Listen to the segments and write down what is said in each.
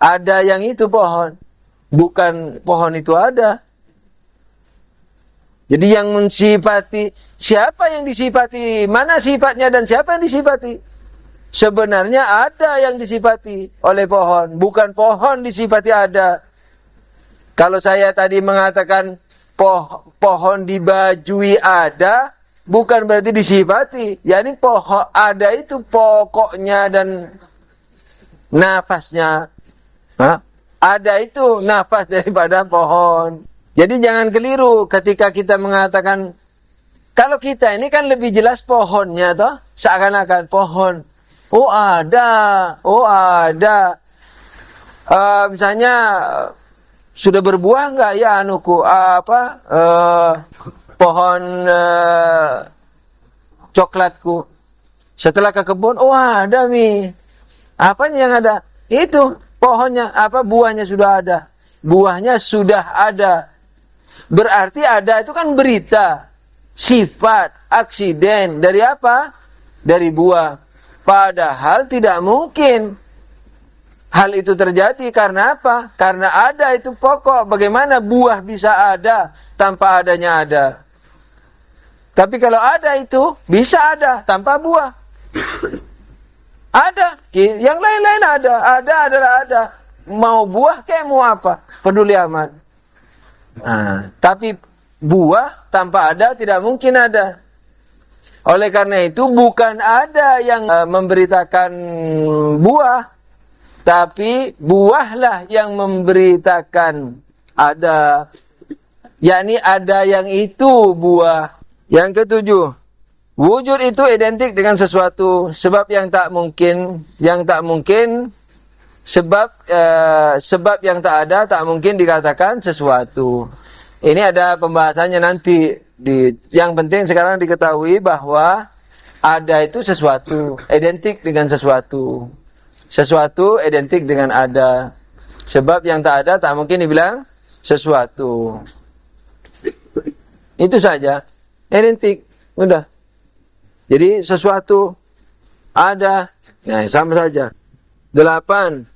Ada yang itu pohon, bukan pohon itu ada. Jadi yang mensifati, siapa yang disifati, mana sifatnya dan siapa yang disifati? Sebenarnya ada yang disifati oleh pohon, bukan pohon disifati ada. Kalau saya tadi mengatakan pohon dibajui ada, bukan berarti disifati. Yani pohon ada itu pokoknya dan nafasnya. Ada itu nafas daripada pohon. Jadi jangan keliru ketika kita mengatakan, kalau kita ini kan lebih jelas pohonnya toh, seakan-akan pohon. Oh ada. Misalnya sudah berbuah enggak ya pohon coklatku. Setelah ke kebun, oh ada Mi. Apanya yang ada? Itu pohonnya, buahnya sudah ada. Buahnya sudah ada. Berarti ada itu kan berita, sifat, aksiden. Dari apa? Dari buah. Padahal tidak mungkin hal itu terjadi. Karena apa? Karena ada itu pokok. Bagaimana buah bisa ada tanpa adanya ada? Tapi kalau ada itu, bisa ada tanpa buah. Ada. Yang lain-lain ada. Ada adalah ada. Mau buah kayak mau apa? Peduli amat. Tapi buah tanpa ada tidak mungkin ada. Oleh karena itu bukan ada yang memberitakan buah, tapi buahlah yang memberitakan ada. Yakni ada yang itu buah. Yang ketujuh, wujud itu identik dengan sesuatu, sebab yang tak mungkin, sebab yang tak ada tak mungkin dikatakan sesuatu. Ini ada pembahasannya nanti. Yang penting sekarang diketahui bahwa ada itu sesuatu, identik dengan sesuatu. Sesuatu identik dengan ada. Sebab yang tak ada tak mungkin dibilang sesuatu. Itu saja. Identik. Udah. Jadi sesuatu ada. Nah, sama saja. 8.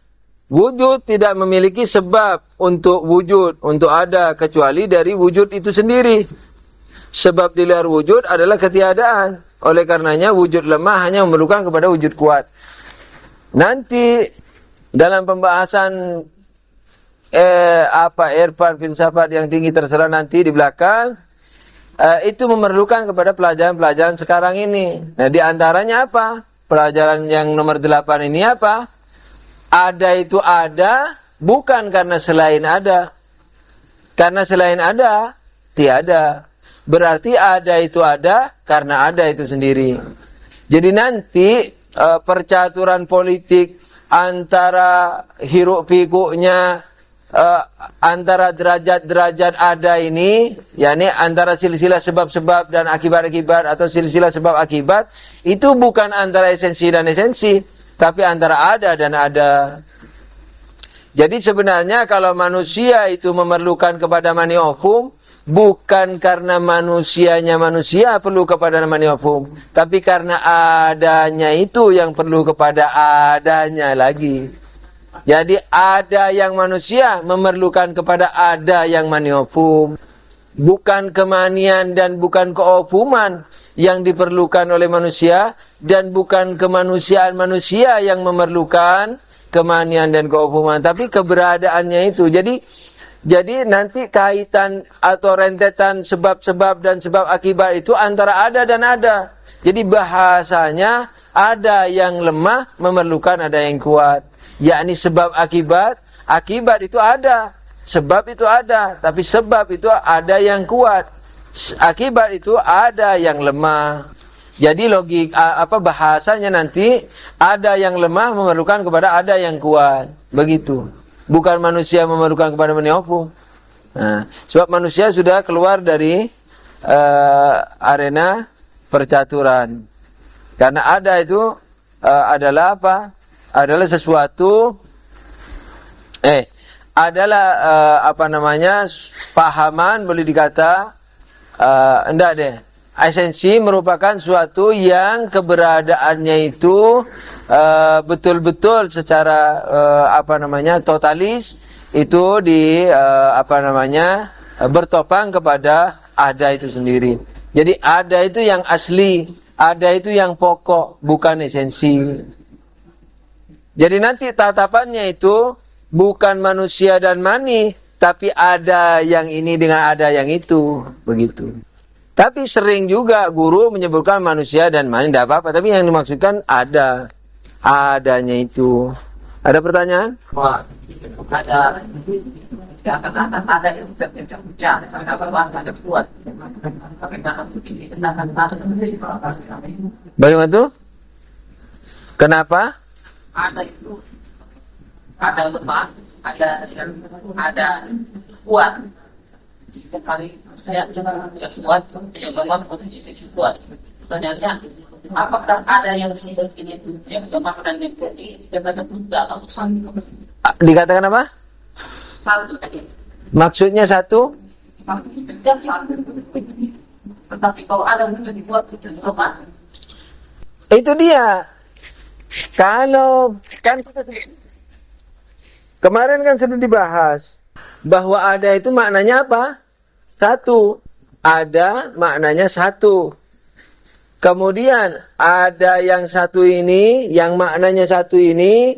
Wujud tidak memiliki sebab untuk wujud, untuk ada, kecuali dari wujud itu sendiri. Sebab di luar wujud adalah ketiadaan. Oleh karenanya wujud lemah hanya memerlukan kepada wujud kuat. Nanti dalam pembahasan irfan filsafat yang tinggi terserah nanti di belakang, itu memerlukan kepada pelajaran-pelajaran sekarang ini. Nah, di antaranya apa? Pelajaran yang nomor 8 ini apa? Ada itu ada, bukan karena selain ada. Karena selain ada, tiada. Berarti ada itu ada, karena ada itu sendiri. Jadi nanti, percaturan politik antara hiruk pikuknya, antara derajat-derajat ada ini, yakni antara silsilah sebab-sebab dan akibat-akibat, atau silsilah sebab akibat, itu bukan antara esensi dan esensi, tapi antara ada dan ada. Jadi sebenarnya kalau manusia itu memerlukan kepada maniofum, bukan karena manusianya manusia perlu kepada maniofum, tapi karena adanya itu yang perlu kepada adanya lagi. Jadi ada yang manusia memerlukan kepada ada yang maniofum. Bukan kemanian dan bukan keofuman yang diperlukan oleh manusia, dan bukan kemanusiaan manusia yang memerlukan kemanian dan keofuman, tapi keberadaannya itu. Jadi nanti kaitan atau rentetan sebab-sebab dan sebab akibat itu antara ada dan ada. Jadi bahasanya ada yang lemah memerlukan ada yang kuat. Yakni sebab akibat, akibat itu ada. Sebab itu ada, tapi sebab itu ada yang kuat. Akibat itu ada yang lemah. Jadi bahasanya nanti ada yang lemah memerlukan kepada ada yang kuat. Begitu. Bukan manusia memerlukan kepada maniofum. Nah, sebab manusia sudah keluar dari arena percaturan. Karena ada itu adalah apa? Adalah sesuatu pahaman, boleh dikata esensi merupakan suatu yang keberadaannya itu betul-betul secara totalis itu bertopang kepada ada itu sendiri. Jadi ada itu yang asli, ada itu yang pokok, bukan esensi. Jadi nanti tatapannya itu bukan manusia dan mani, tapi ada yang ini dengan ada yang itu, begitu. Tapi sering juga guru menyebutkan manusia dan mani, tidak apa-apa. Tapi yang dimaksudkan adanya itu. Ada pertanyaan? Wah, ada seakan-akan ada yang terpecah-pecah, ada kuat. Bagaimana tuh? Kenapa? Ada itu, ada lemah, ada kuat. Jika kali saya yang kuat, yang lemah kuat. Ternyata apakah ada yang seperti itu, yang lemah dan yang kuat dikatakan dalam satu? Dikatakan apa? Satu. Maksudnya satu? Dan satu. Tetapi kalau ada yang dibuat itu lemah. Itu dia. Kalau kan kemarin kan sudah dibahas bahwa ada itu maknanya apa? Satu. Ada maknanya satu. Kemudian ada yang satu ini, yang maknanya satu ini,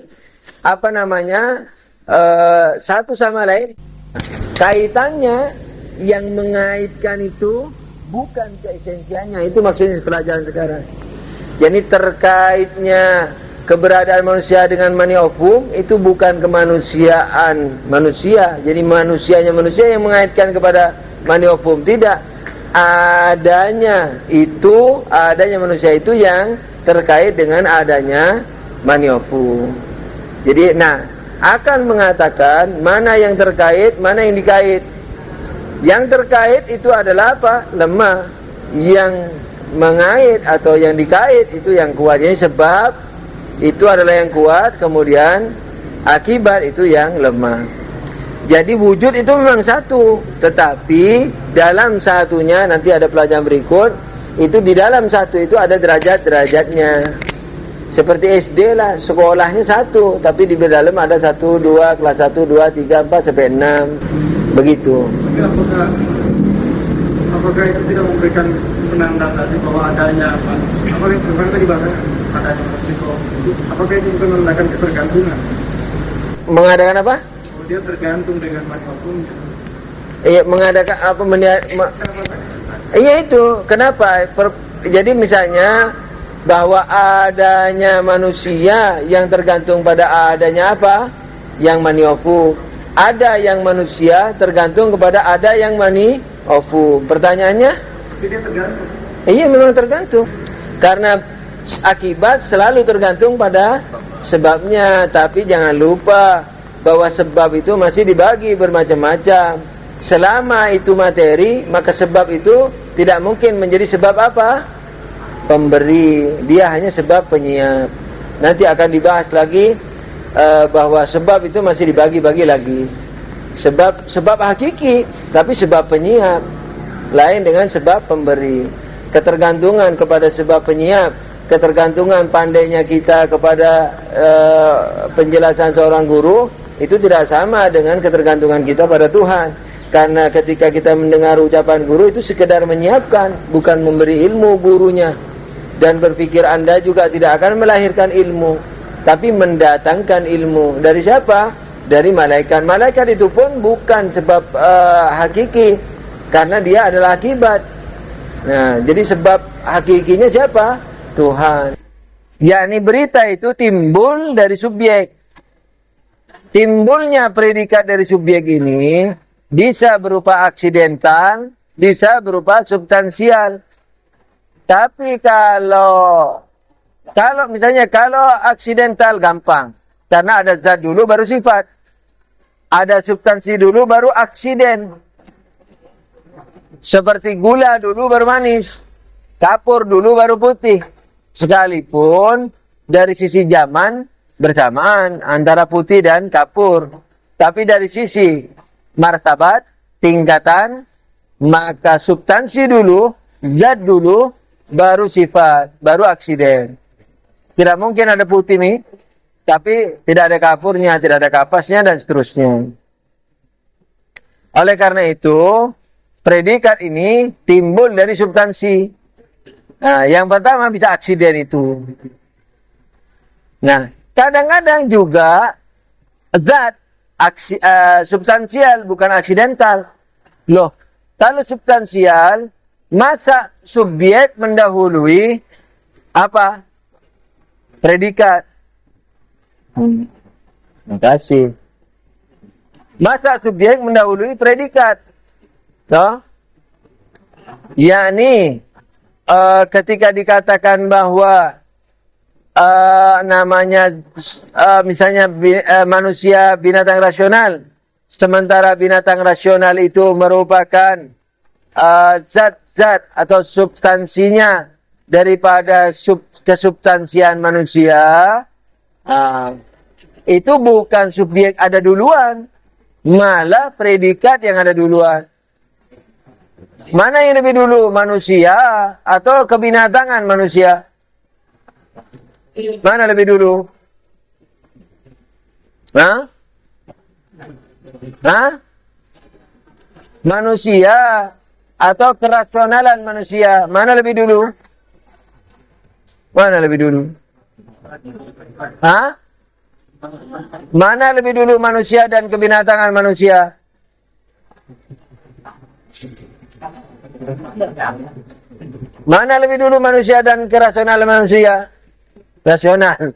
satu sama lain. Kaitannya yang mengaitkan itu bukan keesensiannya. Itu maksudnya pelajaran sekarang. Jadi terkaitnya keberadaan manusia dengan mani ofum itu bukan kemanusiaan manusia. Jadi manusianya manusia yang mengaitkan kepada mani ofum. Tidak. Adanya manusia itu yang terkait dengan adanya mani ofum. Jadi akan mengatakan mana yang terkait, mana yang dikait. Yang terkait itu adalah apa? Lemah. Yang mengait atau yang dikait itu yang kuat. Jadi sebab itu adalah yang kuat, kemudian akibat itu yang lemah. Jadi wujud itu memang satu, tetapi dalam satunya nanti ada pelajaran berikut, itu di dalam satu itu ada derajat-derajatnya. Seperti SD lah, sekolahnya satu, tapi di dalam ada 1, 2, kelas 1, 2, 3, 4 sampai 6. Begitu. Apakah itu tidak memberikan penanda tadi bahwa adanya apa? Apakah itu tadi bahasa adanya manusia? Apakah itu bukan menandakan ketergantungan? Mengadakan apa? Oh, dia tergantung dengan manfaatnya. Iya, mengadakan apa? Iya itu. Kenapa? Jadi misalnya bahwa adanya manusia yang tergantung pada adanya apa? Yang mani ofu. Ada yang manusia tergantung kepada ada yang mani ofu. Pertanyaannya? Dia tergantung. Iya memang tergantung. Karena akibat selalu tergantung pada sebabnya. Tapi jangan lupa bahwa sebab itu masih dibagi bermacam-macam. Selama itu materi, maka sebab itu tidak mungkin menjadi sebab apa? Pemberi. Dia hanya sebab penyiap. Nanti akan dibahas lagi bahwa sebab itu masih dibagi-bagi lagi. Sebab hakiki, tapi sebab penyiap lain dengan sebab pemberi. Ketergantungan kepada sebab penyiap, ketergantungan pandainya kita kepada penjelasan seorang guru itu tidak sama dengan ketergantungan kita pada Tuhan. Karena ketika kita mendengar ucapan guru itu sekedar menyiapkan, bukan memberi ilmu gurunya. Dan berpikir Anda juga tidak akan melahirkan ilmu, tapi mendatangkan ilmu. Dari siapa? Dari malaikat. Malaikat itu pun bukan sebab hakiki, karena dia adalah akibat. Nah, jadi sebab hakikinya siapa? Tuhan. Yakni berita itu timbul dari subjek. Timbulnya predikat dari subjek ini bisa berupa aksidental, bisa berupa substansial. Tapi kalau aksidental gampang, karena ada zat dulu baru sifat, ada substansi dulu baru aksiden. Seperti gula dulu baru manis, kapur dulu baru putih. Sekalipun dari sisi zaman bersamaan antara putih dan kapur, tapi dari sisi martabat, tingkatan, maka substansi dulu, zat dulu, baru sifat, baru aksiden. Tidak mungkin ada putih nih, tapi tidak ada kapurnya, tidak ada kapasnya, dan seterusnya. Oleh karena itu, predikat ini timbul dari substansi. Nah, yang pertama bisa aksiden itu. Nah, kadang-kadang juga zat substansial, bukan aksidental. Loh, kalau substansial, masa subjek mendahului apa? Predikat. Terima kasih. Masa subjek mendahului predikat. So, yakni ketika dikatakan bahwa misalnya manusia binatang rasional, sementara binatang rasional itu merupakan zat-zat atau substansinya daripada kesubstansian manusia, itu bukan subjek ada duluan, malah predikat yang ada duluan. Mana yang lebih dulu, manusia atau kebinatangan manusia? Mana lebih dulu? Hah? Manusia atau kerasionalan manusia? Mana lebih dulu? Mana lebih dulu? Hah? Mana lebih dulu, manusia dan kebinatangan manusia? Mana lebih dulu, manusia dan kerasionalan manusia? Rasional.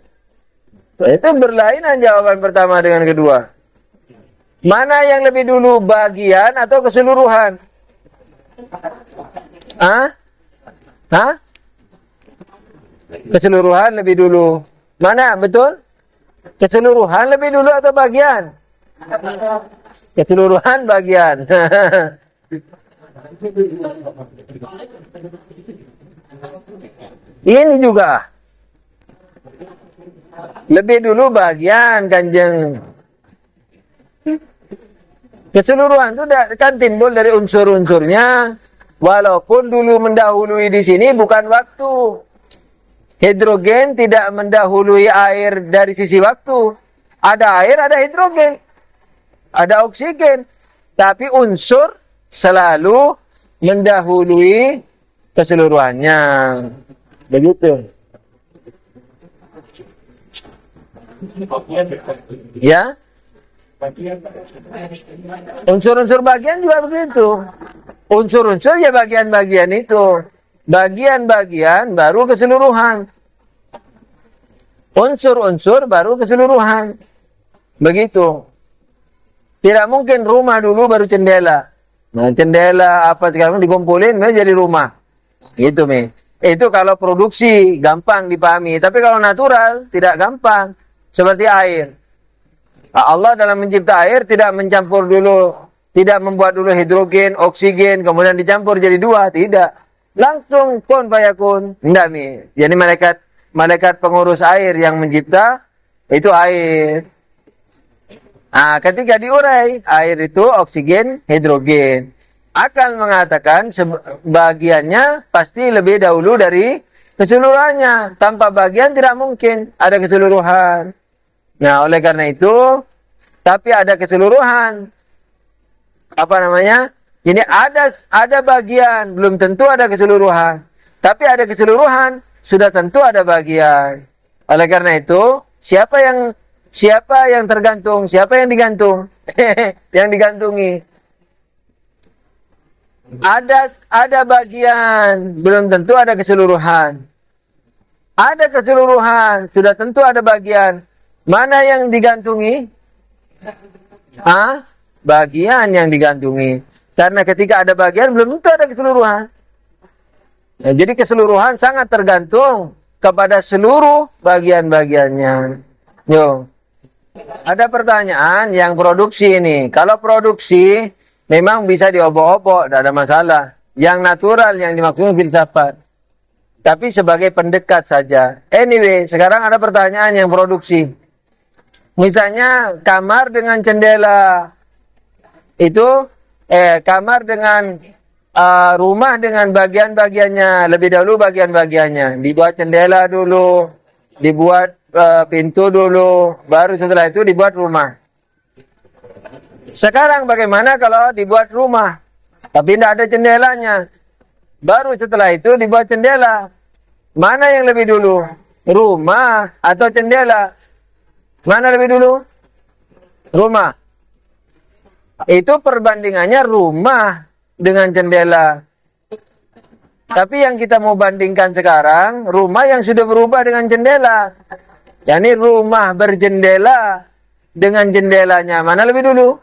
Itu berlainan jawaban pertama dengan kedua. Mana yang lebih dulu, bagian atau keseluruhan? Keseluruhan lebih dulu. Mana? Betul? Keseluruhan lebih dulu atau bagian? Keseluruhan bagian. Ini juga. Lebih dulu bagian, Kanjeng. Keseluruhan itu kan timbul dari unsur-unsurnya. Walaupun dulu mendahului di sini bukan waktu. Hidrogen tidak mendahului air dari sisi waktu. Ada air, ada hidrogen. Ada oksigen. Tapi unsur selalu mendahului keseluruhannya. Begitu. Ya? Unsur-unsur bagian juga begitu. Unsur-unsur ya bagian-bagian itu. Bagian-bagian baru keseluruhan. Unsur-unsur baru keseluruhan. Begitu. Tidak mungkin rumah dulu baru jendela. Nah, jendela apa sekarang dikumpulin jadi rumah. Gitu, Mi. Itu kalau produksi gampang dipahami, tapi kalau natural tidak gampang. Seperti air. Allah dalam mencipta air tidak mencampur dulu, tidak membuat dulu hidrogen, oksigen, kemudian dicampur jadi dua, tidak. Langsung kun fayakun. Tidak, Mi. Jadi malaikat pengurus air yang mencipta itu air. Nah, ketika diurai, air itu oksigen, hidrogen. Akan mengatakan sebagiannya pasti lebih dahulu dari keseluruhannya. Tanpa bagian tidak mungkin ada keseluruhan. Nah, oleh karena itu, tapi ada keseluruhan. Apa namanya? Jadi ada bagian, belum tentu ada keseluruhan. Tapi ada keseluruhan, sudah tentu ada bagian. Oleh karena itu, siapa yang tergantung? Siapa yang digantung? Yang digantungi. Ada bagian, belum tentu ada keseluruhan. Ada keseluruhan, sudah tentu ada bagian. Mana yang digantungi? Bagian yang digantungi. Karena ketika ada bagian, belum tentu ada keseluruhan. Nah, jadi keseluruhan sangat tergantung kepada seluruh bagian-bagiannya. Yo. Ada pertanyaan yang produksi ini. Kalau produksi, memang bisa diobok-obok, tidak ada masalah. Yang natural, yang dimaksudkan filsafat. Tapi sebagai pendekat saja. Anyway, sekarang ada pertanyaan yang produksi. Misalnya kamar dengan jendela itu, kamar dengan rumah dengan bagian-bagiannya, lebih dahulu bagian-bagiannya. Dibuat jendela dulu, dibuat pintu dulu, baru setelah itu dibuat rumah. Sekarang bagaimana kalau dibuat rumah, tapi tidak ada jendelanya? Baru setelah itu dibuat jendela. Mana yang lebih dulu? Rumah atau jendela? Mana lebih dulu? Rumah. Itu perbandingannya rumah dengan jendela. Tapi yang kita mau bandingkan sekarang, rumah yang sudah berubah dengan jendela. Yani rumah berjendela dengan jendelanya. Mana lebih dulu?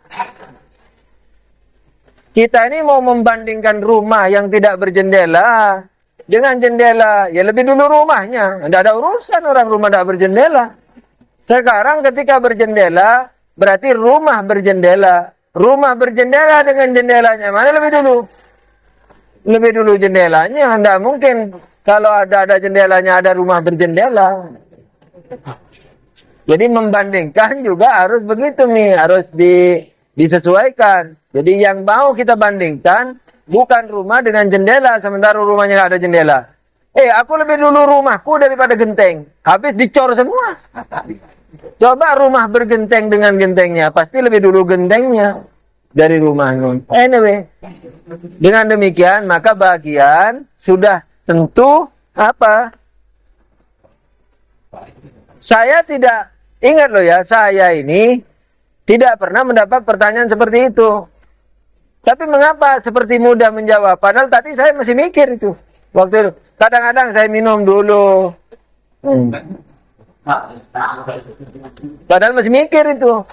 Kita ini mau membandingkan rumah yang tidak berjendela dengan jendela. Ya lebih dulu rumahnya. Tidak ada urusan orang rumah tidak berjendela. Sekarang ketika berjendela, berarti rumah berjendela. Rumah berjendela dengan jendelanya. Mana lebih dulu? Lebih dulu jendelanya. Tidak mungkin kalau ada jendelanya, ada rumah berjendela. Jadi membandingkan juga harus begitu nih. Harus disesuaikan. Jadi yang mau kita bandingkan bukan rumah dengan jendela, sementara rumahnya nggak ada jendela. Aku lebih dulu rumahku daripada genteng. Habis dicor semua. Coba rumah bergenteng dengan gentengnya, pasti lebih dulu gentengnya dari rumahnya. Anyway, dengan demikian maka bagian sudah tentu apa? Saya tidak ingat loh ya, saya ini tidak pernah mendapat pertanyaan seperti itu. Tapi mengapa seperti mudah menjawab? Padahal tadi saya masih mikir itu. Waktu itu, kadang-kadang saya minum dulu. Padahal masih mikir itu.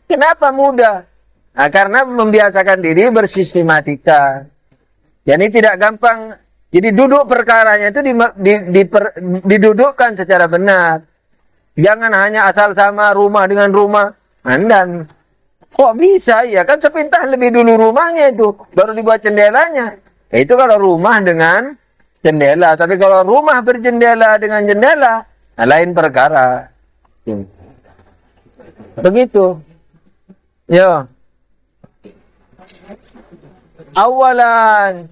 Kenapa mudah? Nah, karena membiasakan diri bersistematika. Jadi tidak gampang. Jadi duduk perkaranya itu didudukkan secara benar. Jangan hanya asal sama rumah dengan rumah. Dan kok bisa ya? Kan sepintas lebih dulu rumahnya itu. Baru dibuat jendelanya. Itu kalau rumah dengan jendela. Tapi kalau rumah berjendela dengan jendela, nah lain perkara. Begitu. Yo. Awalan.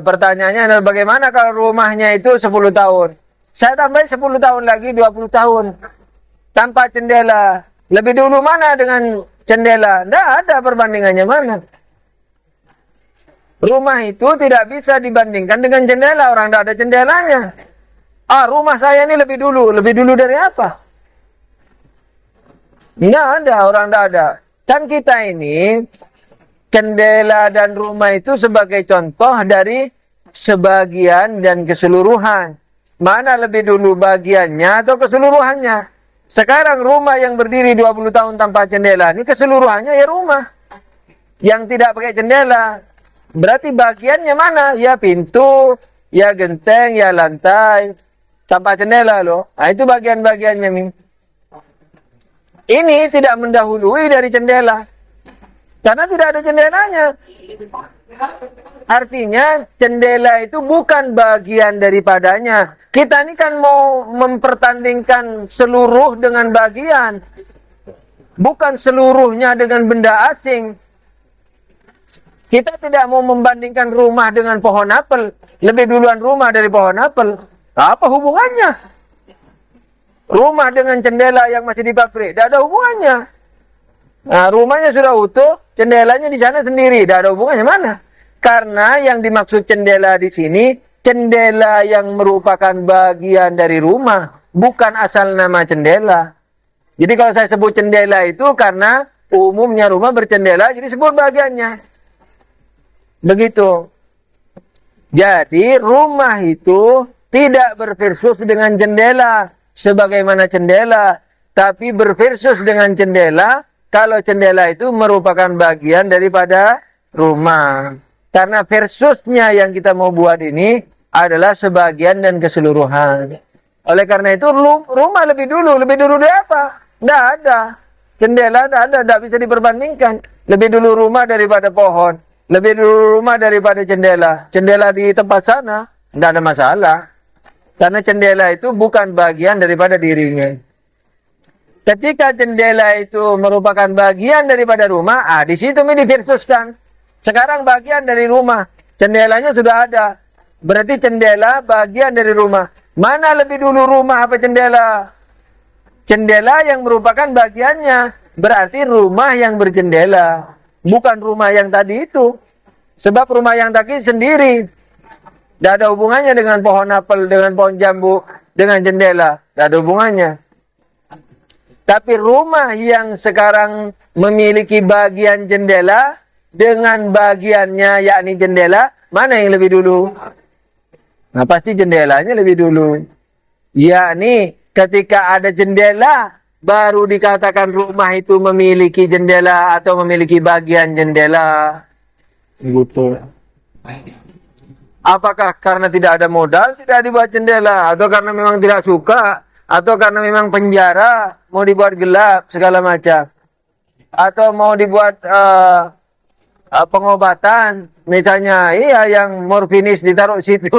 Pertanyaannya adalah bagaimana kalau rumahnya itu 10 tahun? Saya tambahin 10 tahun lagi 20 tahun. Tanpa jendela. Lebih dulu mana dengan jendela? Tidak ada perbandingannya mana. Rumah itu tidak bisa dibandingkan dengan jendela. Orang tidak ada jendelanya. Rumah saya ini lebih dulu. Lebih dulu dari apa? Tidak ada. Orang tidak ada. Dan kita ini, jendela dan rumah itu sebagai contoh dari sebagian dan keseluruhan. Mana lebih dulu bagiannya atau keseluruhannya? Sekarang rumah yang berdiri 20 tahun tanpa jendela, ini keseluruhannya ya rumah. Yang tidak pakai jendela. Berarti bagiannya mana? Ya pintu, ya genteng, ya lantai. Tanpa jendela loh. Nah itu bagian-bagiannya. Ini tidak mendahului dari jendela. Karena tidak ada jendelanya. Artinya jendela itu bukan bagian daripadanya. Kita ini kan mau mempertandingkan seluruh dengan bagian. Bukan seluruhnya dengan benda asing. Kita tidak mau membandingkan rumah dengan pohon apel. Lebih duluan rumah dari pohon apel. Apa hubungannya? Rumah dengan jendela yang masih di pabrik. Tidak ada hubungannya. Nah, rumahnya sudah utuh. Jendelanya di sana sendiri. Tidak ada hubungannya mana? Karena yang dimaksud jendela di sini, jendela yang merupakan bagian dari rumah, bukan asal nama jendela. Jadi kalau saya sebut jendela itu karena umumnya rumah berjendela, jadi sebut bagiannya. Begitu. Jadi rumah itu tidak berversus dengan jendela, sebagaimana jendela, tapi berversus dengan jendela, kalau jendela itu merupakan bagian daripada rumah. Karena versusnya yang kita mau buat ini adalah sebagian dan keseluruhan. Oleh karena itu rumah lebih dulu dari apa? Tidak ada. Jendela tidak ada, tidak bisa diperbandingkan. Lebih dulu rumah daripada pohon. Lebih dulu rumah daripada jendela. Jendela di tempat sana, tidak ada masalah. Karena jendela itu bukan bagian daripada dirinya. Ketika jendela itu merupakan bagian daripada rumah, di situ ini diversuskan. Sekarang bagian dari rumah, jendelanya sudah ada. Berarti jendela bagian dari rumah. Mana lebih dulu rumah apa jendela? Jendela yang merupakan bagiannya. Berarti rumah yang berjendela. Bukan rumah yang tadi itu. Sebab rumah yang tadi sendiri. Tidak ada hubungannya dengan pohon apel, dengan pohon jambu, dengan jendela. Tidak ada hubungannya. Tapi rumah yang sekarang memiliki bagian jendela dengan bagiannya yakni jendela, mana yang lebih dulu? Nah, pasti jendelanya lebih dulu. Yakni ketika ada jendela, baru dikatakan rumah itu memiliki jendela atau memiliki bagian jendela. Gitu. Apakah karena tidak ada modal tidak dibuat jendela, atau karena memang tidak suka, atau karena memang penjara mau dibuat gelap segala macam, atau mau dibuat pengobatan, misalnya iya yang morfinis ditaruh situ,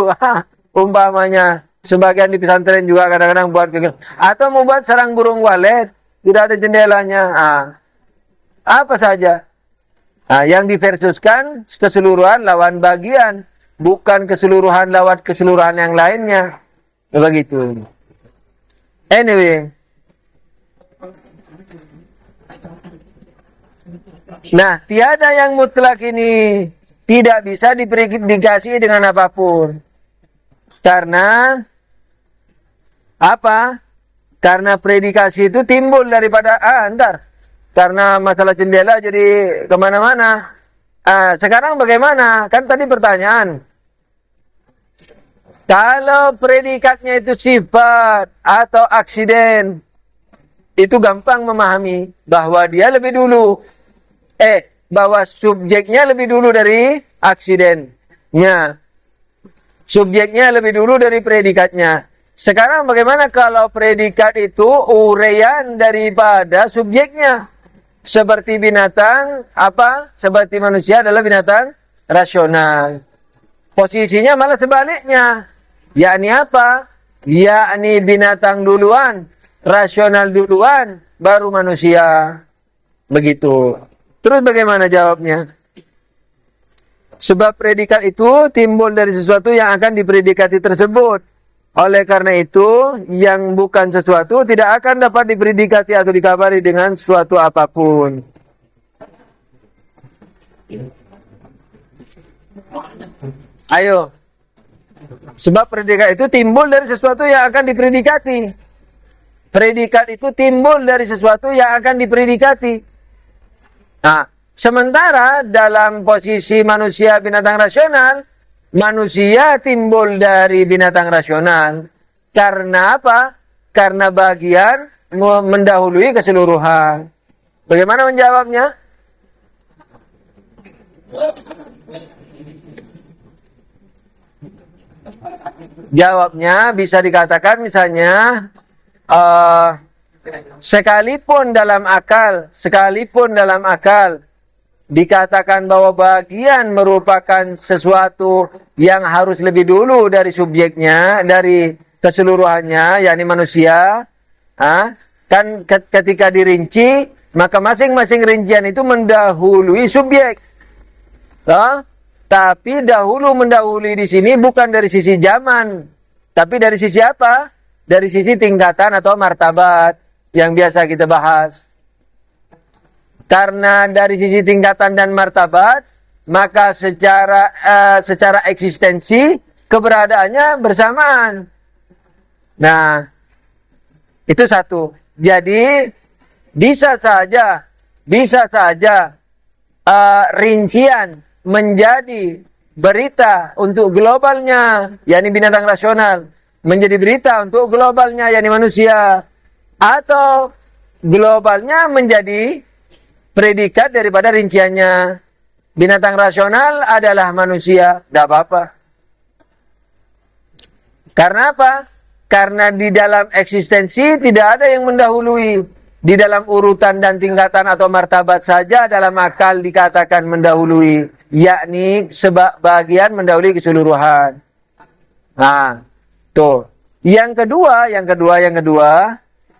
umpamanya sebagian di pesantren juga kadang-kadang buat atau mau buat sarang burung walet tidak ada jendelanya, apa saja. Nah, yang diversuskan keseluruhan lawan bagian, bukan keseluruhan lawan keseluruhan yang lainnya. Begitu. Anyway. Nah, tiada yang mutlak ini tidak bisa dipredikasi dengan apapun. Karena apa? Karena predikasi itu timbul daripada karena masalah jendela jadi kemana-mana. Sekarang bagaimana? Kan tadi pertanyaan. Kalau predikatnya itu sifat atau aksiden, itu gampang memahami bahwa dia lebih dulu. Bahwa subjeknya lebih dulu dari aksidennya. Subjeknya lebih dulu dari predikatnya. Sekarang bagaimana kalau predikat itu uraian daripada subjeknya? Seperti binatang, seperti manusia adalah binatang rasional. Posisinya malah sebaliknya. Yakni apa? Yakni binatang duluan, rasional duluan, baru manusia. Begitu. Terus bagaimana jawabnya? Sebab predikat itu timbul dari sesuatu yang akan dipredikati tersebut. Oleh karena itu, yang bukan sesuatu tidak akan dapat dipredikati atau dikabari dengan sesuatu apapun. Ayo. Sebab predikat itu timbul dari sesuatu yang akan dipredikati. Predikat itu timbul dari sesuatu yang akan dipredikati. Nah, sementara dalam posisi manusia binatang rasional, manusia timbul dari binatang rasional. Karena apa? Karena bagian mendahului keseluruhan. Bagaimana menjawabnya? Jawabnya bisa dikatakan misalnya, sekalipun dalam akal dikatakan bahwa bagian merupakan sesuatu yang harus lebih dulu dari subjeknya, dari keseluruhannya, yakni manusia. Kan ketika dirinci, maka masing-masing rincian itu mendahului subjek. Tapi mendahului di sini bukan dari sisi zaman, tapi dari sisi apa? Dari sisi tingkatan atau martabat yang biasa kita bahas. Karena dari sisi tingkatan dan martabat, maka secara eksistensi keberadaannya bersamaan. Nah, itu satu. Jadi bisa saja rincian menjadi berita untuk globalnya, yakni binatang rasional, menjadi berita untuk globalnya, yakni manusia, atau globalnya menjadi predikat daripada rinciannya. Binatang rasional adalah manusia, tidak apa-apa. Karena apa? Karena di dalam eksistensi tidak ada yang mendahului. Di dalam urutan dan tingkatan atau martabat saja dalam akal dikatakan mendahului. Yakni sebagian mendahului keseluruhan. Nah, tuh. Yang kedua,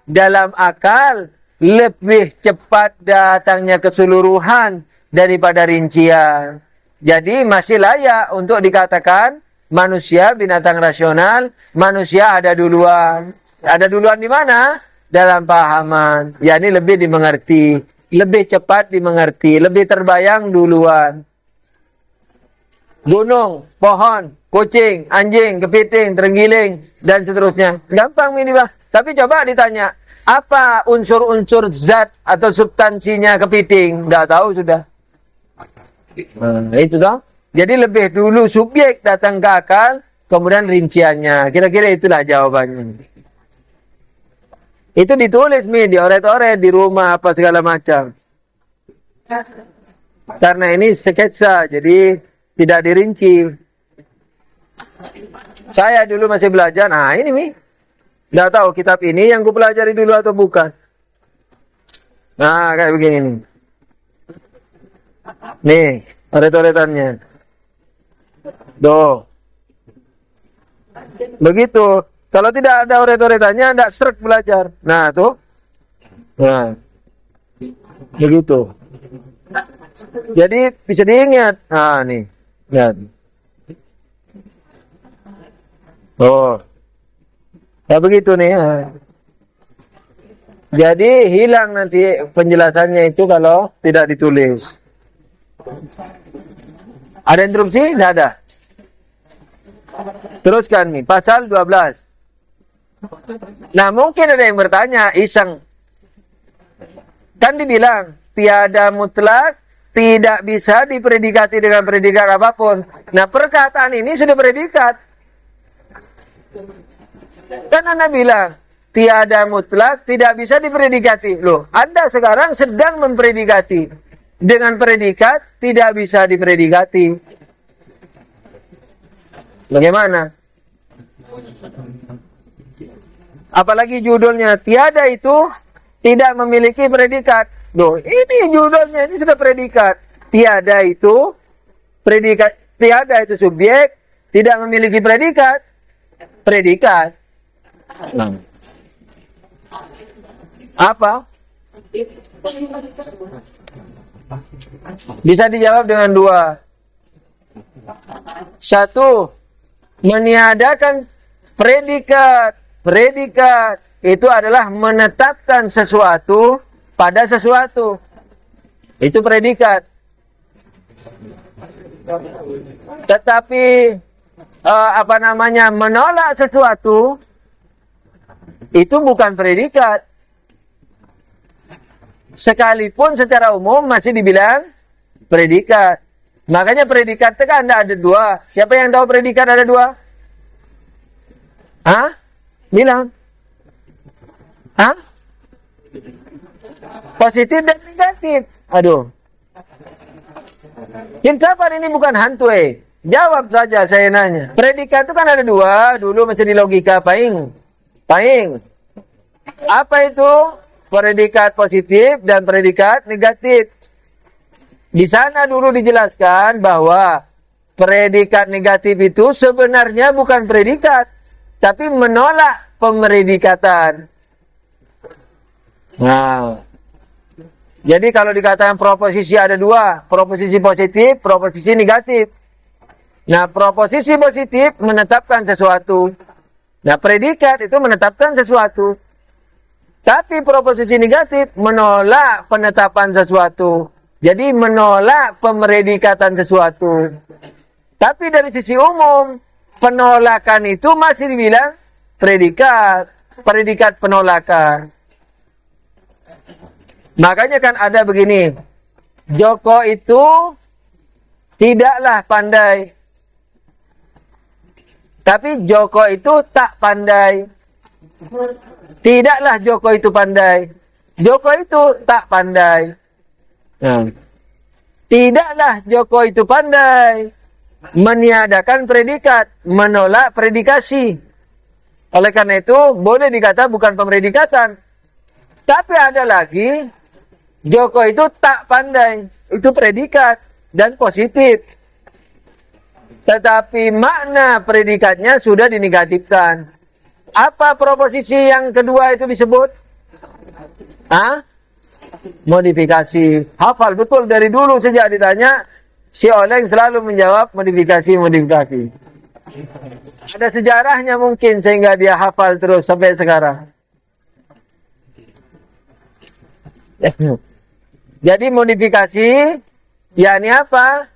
dalam akal lebih cepat datangnya keseluruhan daripada rincian. Jadi masih layak untuk dikatakan manusia binatang rasional, manusia ada duluan. Ada duluan di mana? Dalam pahaman. Yani lebih dimengerti, lebih cepat dimengerti, lebih terbayang duluan. Gunung, pohon, kucing, anjing, kepiting, terenggiling, dan seterusnya. Gampang ini, Bah. Tapi coba ditanya, apa unsur-unsur zat atau substansinya kepiting? Nggak tahu sudah. Nah, itu toh. Jadi lebih dulu subjek datang ke akal, kemudian rinciannya. Kira-kira itulah jawabannya. Itu ditulis dioret-oret di rumah apa segala macam. Karena ini sketsa, jadi tidak dirinci. Saya dulu masih belajar, nah ini nggak tahu kitab ini yang ku pelajari dulu atau bukan. Nah, kayak begini nih. Nih, oret-oretannya. Tuh. Begitu. Kalau tidak ada oret-oretannya, tidak srek belajar. Nah, tuh. Nah. Begitu. Jadi, bisa diingat. Nah, nih. Lihat. Oh. Ya, begitu nih. Jadi, hilang nanti penjelasannya itu kalau tidak ditulis. Ada interupsi? Tidak ada. Teruskan nih. Pasal 12. Nah, mungkin ada yang bertanya, iseng. Kan dibilang, tiada mutlak, tidak bisa dipredikati dengan predikat apapun. Nah, perkataan ini sudah predikat. Kan Anda bilang, tiada mutlak, tidak bisa dipredikati. Loh, Anda sekarang sedang mempredikati. Dengan predikat, tidak bisa dipredikati. Bagaimana? Apalagi judulnya, tiada itu tidak memiliki predikat. Loh, ini judulnya, ini sudah predikat. Tiada itu predikat, tiada itu subjek, tidak memiliki predikat. Predikat. Nah. Apa? Bisa dijawab dengan dua. Satu, meniadakan predikat. Predikat itu adalah menetapkan sesuatu pada sesuatu. Itu predikat. Tetapi menolak sesuatu itu bukan predikat. Sekalipun secara umum masih dibilang predikat. Makanya predikat itu kan ada dua. Siapa yang tahu predikat ada dua? Hah? Bilang. Hah? Positif dan negatif. Aduh. Filsafat ini bukan hantu, Jawab saja saya nanya. Predikat itu kan ada dua. Dulu masih di logika Paing. Apa itu? Predikat positif dan predikat negatif. Di sana dulu dijelaskan bahwa predikat negatif itu sebenarnya bukan predikat, tapi menolak pemredikatan. Nah, jadi kalau dikatakan proposisi ada dua, proposisi positif, proposisi negatif. Nah, proposisi positif menetapkan sesuatu. Nah, predikat itu menetapkan sesuatu. Tapi proposisi negatif menolak penetapan sesuatu. Jadi menolak pemredikatan sesuatu. Tapi dari sisi umum, penolakan itu masih dibilang predikat. Predikat penolakan. Makanya kan ada begini. Joko itu tidaklah pandai. Tapi Joko itu tak pandai. Tidaklah Joko itu pandai. Joko itu tak pandai. Nah, tidaklah Joko itu pandai meniadakan predikat, menolak predikasi. Oleh karena itu, boleh dikata bukan pemredikatan. Tapi ada lagi, Joko itu tak pandai. Itu predikat dan positif. Tetapi makna predikatnya sudah dinegatifkan. Apa proposisi yang kedua itu disebut? Hah? Modifikasi. Hafal betul dari dulu sejak ditanya, si Oleng selalu menjawab modifikasi. Ada sejarahnya mungkin sehingga dia hafal terus sampai sekarang. Jadi modifikasi, yakni apa?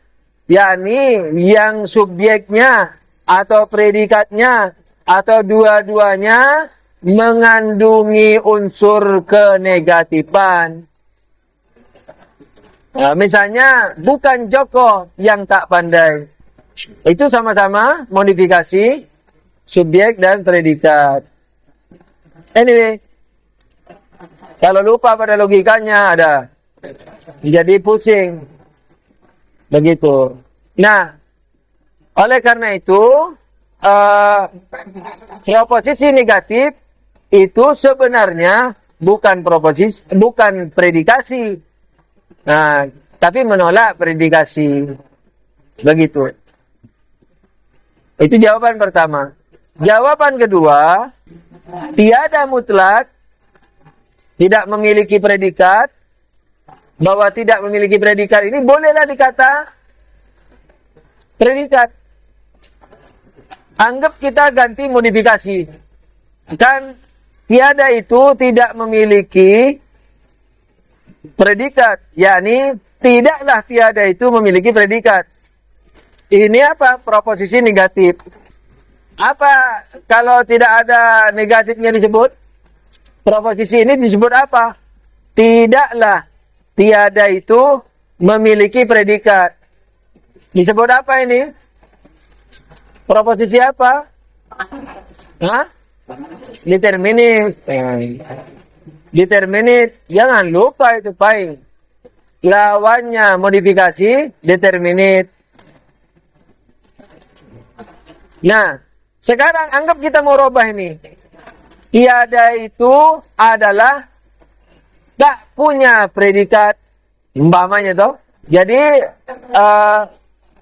Yakni yang subjeknya atau predikatnya atau dua-duanya mengandungi unsur kenegatifan. Nah, misalnya bukan Joko yang tak pandai. Itu sama-sama modifikasi subjek dan predikat. Anyway, kalau lupa pada logikanya ada. Jadi pusing. Begitu. Nah, oleh karena itu, proposisi negatif itu sebenarnya bukan proposisi, bukan predikasi. Nah, tapi menolak predikasi. Begitu. Itu jawaban pertama. Jawaban kedua, tiada mutlak, tidak memiliki predikat. Bahwa tidak memiliki predikat ini bolehlah dikata predikat. Anggap kita ganti modifikasi. Kan tiada itu tidak memiliki predikat. Yakni tidaklah tiada itu memiliki predikat. Ini apa? Proposisi negatif. Apa kalau tidak ada negatifnya disebut? Proposisi ini disebut apa? Tidaklah tiada itu memiliki predikat. Disebut apa ini? Proposisi apa? Hah? Determinate. Determinate. Jangan lupa itu, Pai. Lawannya modifikasi, determinate. Nah, sekarang anggap kita mau rubah ini. Tiada itu adalah tak punya predikat, umpamanya toh. Jadi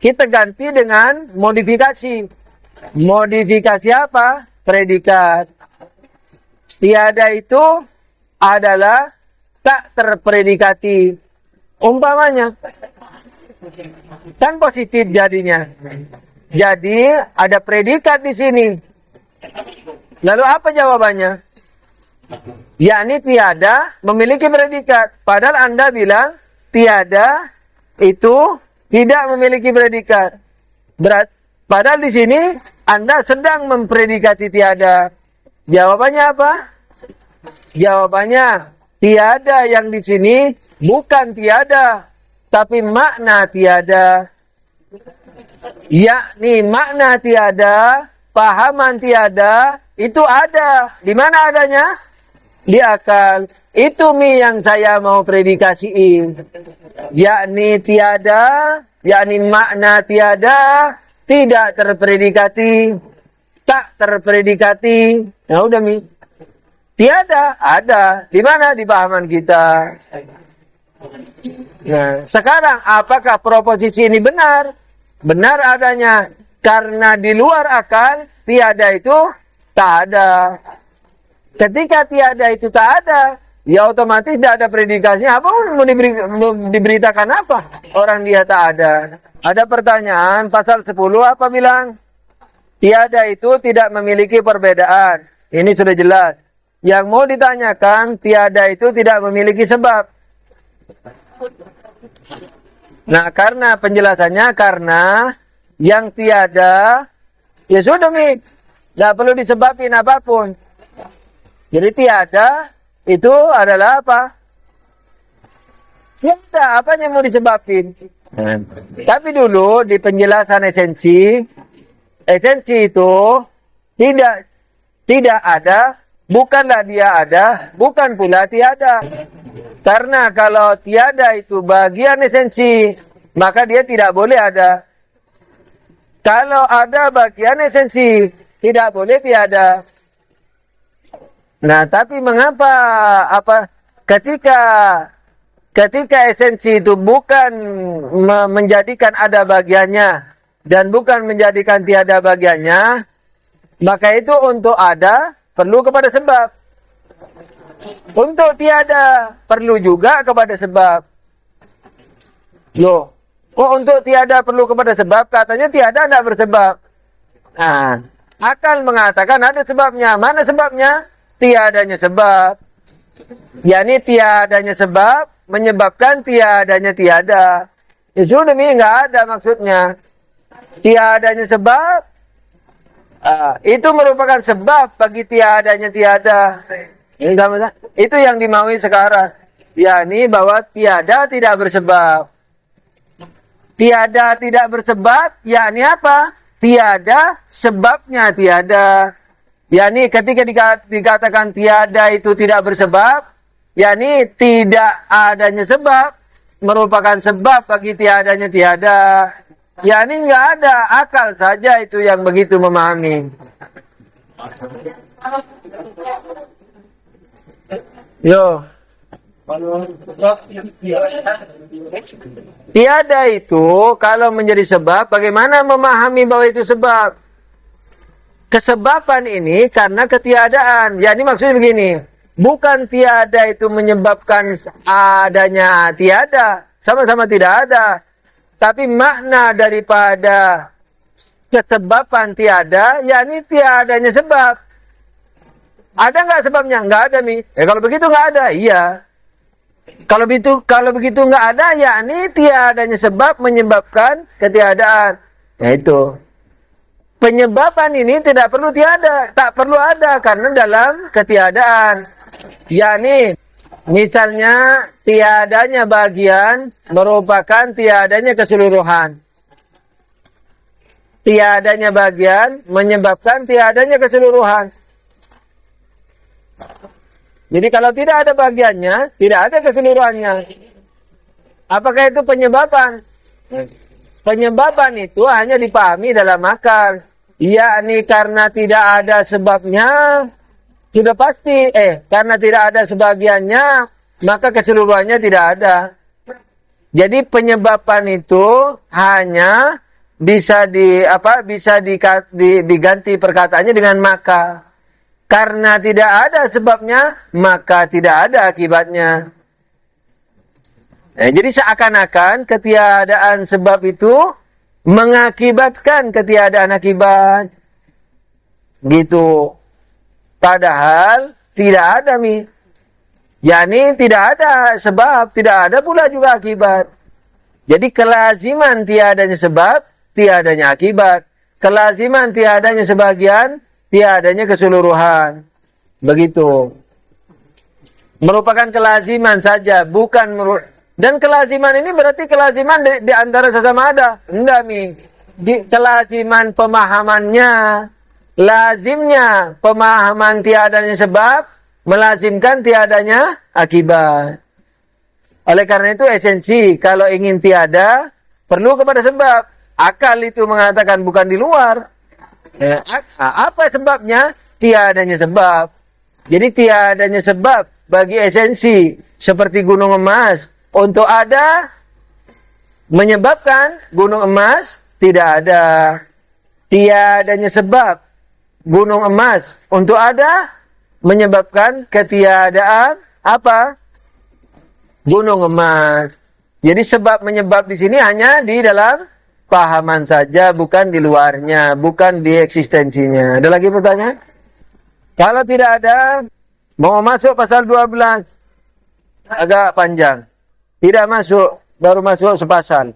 kita ganti dengan modifikasi. Modifikasi apa? Predikat. Tiada itu adalah tak terpredikati. Umpamanya kan positif jadinya. Jadi ada predikat di sini. Lalu apa jawabannya? Yakni tiada memiliki predikat. Padahal Anda bilang tiada itu tidak memiliki predikat. Padahal di sini Anda sedang mempredikati tiada. Jawabannya apa? Jawabannya tiada yang di sini bukan tiada, tapi makna tiada. Yakni makna tiada, pahaman tiada itu ada. Di mana adanya? Di akal. Itu yang saya mau predikasiin. Yakni tiada, yakni makna tiada tidak terpredikati, tak terpredikati. Nah udah Mi. Tiada, ada. Di mana? Di pahaman kita. Nah, sekarang apakah proposisi ini benar? Benar adanya. Karena di luar akal, tiada itu tak ada. Ketika tiada itu tak ada, ya otomatis tidak ada predikasinya. Apa mau diberitakan apa? Orang dia tak ada. Ada pertanyaan, pasal 10 apa bilang? Tiada itu tidak memiliki perbedaan. Ini sudah jelas. Yang mau ditanyakan, tiada itu tidak memiliki sebab. Nah, karena penjelasannya, karena yang tiada, ya sudah Mi, tidak perlu disebabin apapun. Jadi tiada itu adalah apa? Tiada, apa yang mau disebabin? Tapi dulu di penjelasan esensi itu tidak ada, bukanlah dia ada, bukan pula tiada. Karena kalau tiada itu bagian esensi, maka dia tidak boleh ada. Kalau ada bagian esensi, tidak boleh tiada. Nah, tapi mengapa ketika esensi itu bukan menjadikan ada bagiannya dan bukan menjadikan tiada bagiannya, maka itu untuk ada perlu kepada sebab. Untuk tiada perlu juga kepada sebab. Loh, kok untuk tiada perlu kepada sebab? Katanya tiada tidak bersebab. Nah, akal mengatakan ada sebabnya. Mana sebabnya? Tiadanya sebab. Yani tiadanya sebab menyebabkan tiadanya tiada. Ya sudah, ini nggak ada maksudnya. Tiadanya sebab, itu merupakan sebab bagi tiadanya tiada. Itu yang dimaui sekarang. Yani bahwa tiada tidak bersebab. Tiada tidak bersebab, yakni apa? Tiada sebabnya tiada. Yani ketika dikatakan tiada itu tidak bersebab, yakni tidak adanya sebab merupakan sebab bagi tiadanya tiada. Yani nggak ada, akal saja itu yang begitu memahami. Yo. Tiada itu kalau menjadi sebab, bagaimana memahami bahwa itu sebab? Kesebaban ini karena ketiadaan. Yani maksudnya begini, bukan tiada itu menyebabkan adanya tiada, sama-sama tidak ada. Tapi makna daripada kesebaban tiada, yakni tiadanya sebab. Ada nggak sebabnya? Nggak ada nih. Kalau begitu nggak ada, iya. Kalau begitu nggak ada, yakni tiadanya sebab menyebabkan ketiadaan. Yaitu penyebaban ini tidak perlu tiada, tak perlu ada karena dalam ketiadaan. Yakni misalnya tiadanya bagian merupakan tiadanya keseluruhan. Tiadanya bagian menyebabkan tiadanya keseluruhan. Jadi kalau tidak ada bagiannya, tidak ada keseluruhannya. Apakah itu penyebaban? Penyebaban itu hanya dipahami dalam akal. Yakni karena tidak ada sebabnya, sudah pasti. Karena tidak ada sebagiannya, maka keseluruhannya tidak ada. Jadi penyebaban itu hanya bisa diganti perkataannya dengan maka. Karena tidak ada sebabnya, maka tidak ada akibatnya. Jadi seakan-akan ketiadaan sebab itu mengakibatkan ketiadaan akibat. Gitu. Padahal tidak ada Yani tidak ada sebab, tidak ada pula juga akibat. Jadi kelaziman tiadanya sebab, tiadanya akibat. Kelaziman tiadanya sebagian, tiadanya keseluruhan. Begitu. Merupakan kelaziman saja, bukan dan kelaziman ini berarti kelaziman di antara sesama ada. Enggak, kelaziman pemahamannya, lazimnya pemahaman tiadanya sebab melazimkan tiadanya akibat. Oleh karena itu esensi kalau ingin tiada perlu kepada sebab. Akal itu mengatakan bukan di luar. Apa sebabnya? Tiadanya sebab. Jadi tiadanya sebab bagi esensi seperti gunung emas untuk ada menyebabkan gunung emas tidak ada. Tiadanya sebab gunung emas untuk ada menyebabkan ketiadaan apa? Gunung emas. Jadi sebab menyebab di sini hanya di dalam pahaman saja, bukan di luarnya, bukan di eksistensinya. Ada lagi pertanyaan? Kalau tidak ada, mau masuk pasal 12. Agak panjang. Tidak masuk, baru masuk sepasal.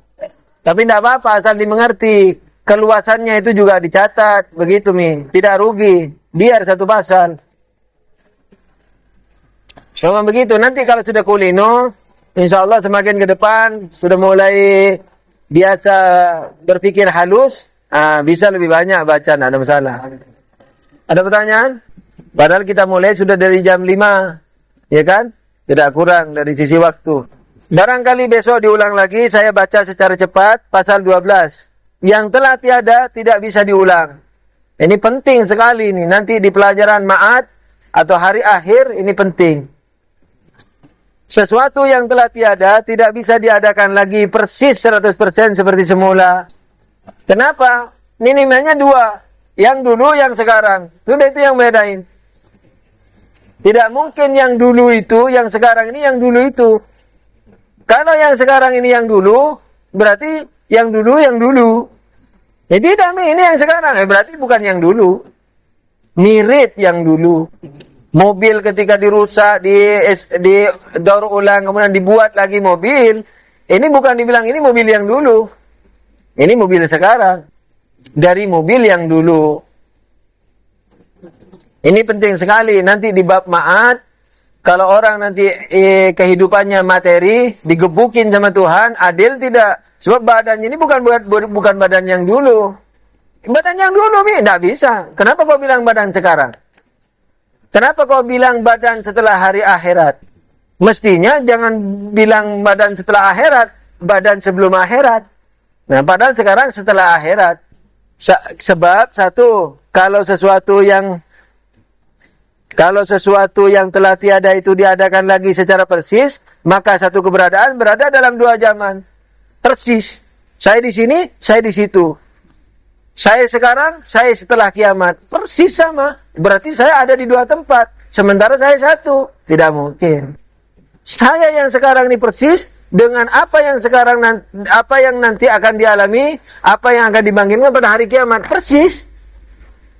Tapi tidak apa-apa, asal dimengerti. Keluasannya itu juga dicatat. Begitu, tidak rugi. Biar satu pasal. Memang begitu. Nanti kalau sudah kulino, insya Allah semakin ke depan, sudah mulai biasa berpikir halus, bisa lebih banyak baca, tidak ada masalah. Ada pertanyaan? Padahal kita mulai sudah dari jam 5, ya kan? Tidak kurang dari sisi waktu. Barangkali besok diulang lagi, saya baca secara cepat pasal 12. Yang telah tiada tidak bisa diulang. Ini penting sekali ini. Nanti di pelajaran ma'ad atau hari akhir ini penting. Sesuatu yang telah tiada tidak bisa diadakan lagi persis 100% seperti semula. Kenapa? Minimalnya 2. Yang dulu, yang sekarang. Sudah itu yang bedain. Tidak mungkin yang dulu itu, yang sekarang ini yang dulu itu. Kalau yang sekarang ini yang dulu, berarti yang dulu yang dulu. Ya tidak, ini yang sekarang. Berarti bukan yang dulu. Mirip yang dulu. Mobil ketika dirusak, daur ulang, kemudian dibuat lagi mobil. Ini bukan dibilang ini mobil yang dulu. Ini mobil sekarang. Dari mobil yang dulu. Ini penting sekali. Nanti di bab ma'ad, kalau orang nanti kehidupannya materi, digebukin sama Tuhan, adil tidak. Sebab badannya ini bukan badan yang dulu. Badan yang dulu, tidak bisa. Kenapa kau bilang badan sekarang? Kenapa kau bilang badan setelah hari akhirat? Mestinya jangan bilang badan setelah akhirat, badan sebelum akhirat. Nah, padahal sekarang setelah akhirat. Sebab satu, kalau sesuatu yang telah tiada itu diadakan lagi secara persis, maka satu keberadaan berada dalam dua zaman. Persis. Saya di sini, saya di situ. Saya sekarang, saya setelah kiamat. Persis sama. Berarti saya ada di dua tempat. Sementara saya satu. Tidak mungkin. Saya yang sekarang ini persis dengan apa yang nanti akan dialami, apa yang akan dibangkitkan pada hari kiamat. Persis.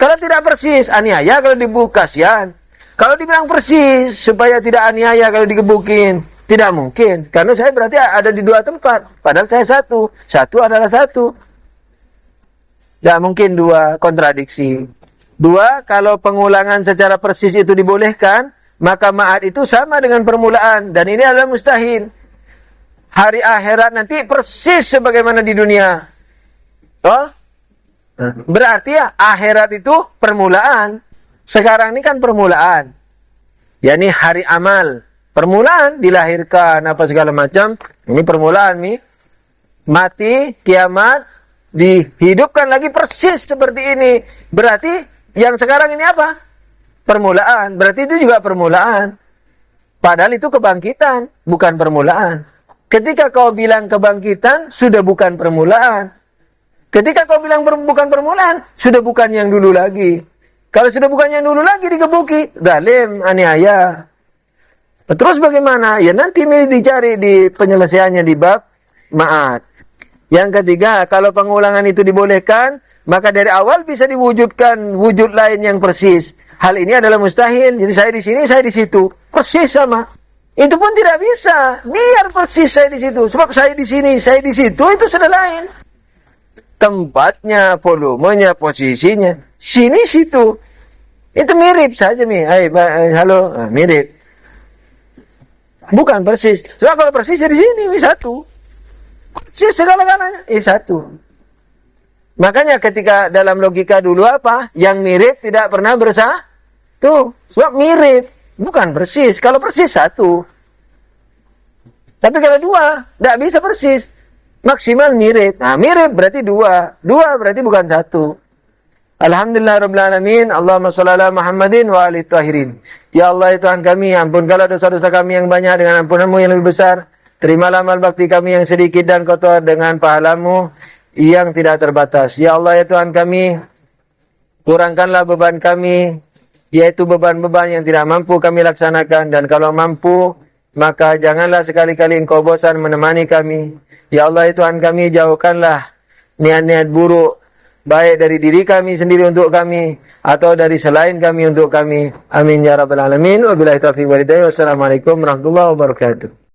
Kalau tidak persis, aniaya kalau dibuka, kasihan. Kalau dibilang persis, supaya tidak aniaya kalau digebukin, tidak mungkin. Karena saya berarti ada di dua tempat. Padahal saya satu. Satu adalah satu. Tidak mungkin dua, kontradiksi. Dua, kalau pengulangan secara persis itu dibolehkan, maka ma'ad itu sama dengan permulaan. Dan ini adalah mustahil. Hari akhirat nanti persis sebagaimana di dunia. Oh? Berarti ya, akhirat itu permulaan. Sekarang ini kan permulaan. yakni hari amal. Permulaan dilahirkan apa segala macam. Ini permulaan nih. Mati, kiamat, dihidupkan lagi persis seperti ini. Berarti yang sekarang ini apa? Permulaan. Berarti itu juga permulaan. Padahal itu kebangkitan, bukan permulaan. Ketika kau bilang kebangkitan, sudah bukan permulaan. Ketika kau bilang bukan permulaan, sudah bukan yang dulu lagi. Kalau sudah bukan yang dulu lagi, digebuki. Zalim, aniaya. Terus bagaimana? Ya nanti dicari di penyelesaiannya di bab ma'ad. Yang ketiga, kalau pengulangan itu dibolehkan, maka dari awal bisa diwujudkan wujud lain yang persis. Hal ini adalah mustahil. Jadi saya di sini, saya di situ. Persis sama. Itu pun tidak bisa. Biar persis saya di situ. Sebab saya di sini, saya di situ, itu sudah lain. Tempatnya, volumenya, posisinya. Sini, situ. Itu mirip saja, Mi. Hai, halo. Nah, mirip. Bukan persis. Sebab kalau persis di sini, satu. Persis segala-galanya. Satu. Makanya ketika dalam logika dulu apa? Yang mirip tidak pernah bersatu. Sebab mirip. Bukan persis. Kalau persis satu. Tapi kalau dua, tidak bisa persis. Maksimal mirip. Nah, mirip berarti dua. Dua berarti bukan satu. Alhamdulillah Rabbil Alamin. Allahumma sholli ala Muhammadin wa ali tahirin. Ya Allah, ya Tuhan kami, ampunkanlah dosa-dosa kami yang banyak dengan ampunanmu yang lebih besar. Terimalah amal bakti kami yang sedikit dan kotor dengan pahalamu yang tidak terbatas. Ya Allah, ya Tuhan kami, kurangkanlah beban kami, yaitu beban-beban yang tidak mampu kami laksanakan. Dan kalau mampu, maka janganlah sekali-kali Engkau bosan menemani kami. Ya Allah, ya Tuhan kami, jauhkanlah niat-niat buruk, baik dari diri kami sendiri untuk kami, atau dari selain kami untuk kami. Amin ya rabbal alamin. Wabillahi taufiq wal hidayah. Wassalamualaikum warahmatullahi wabarakatuh.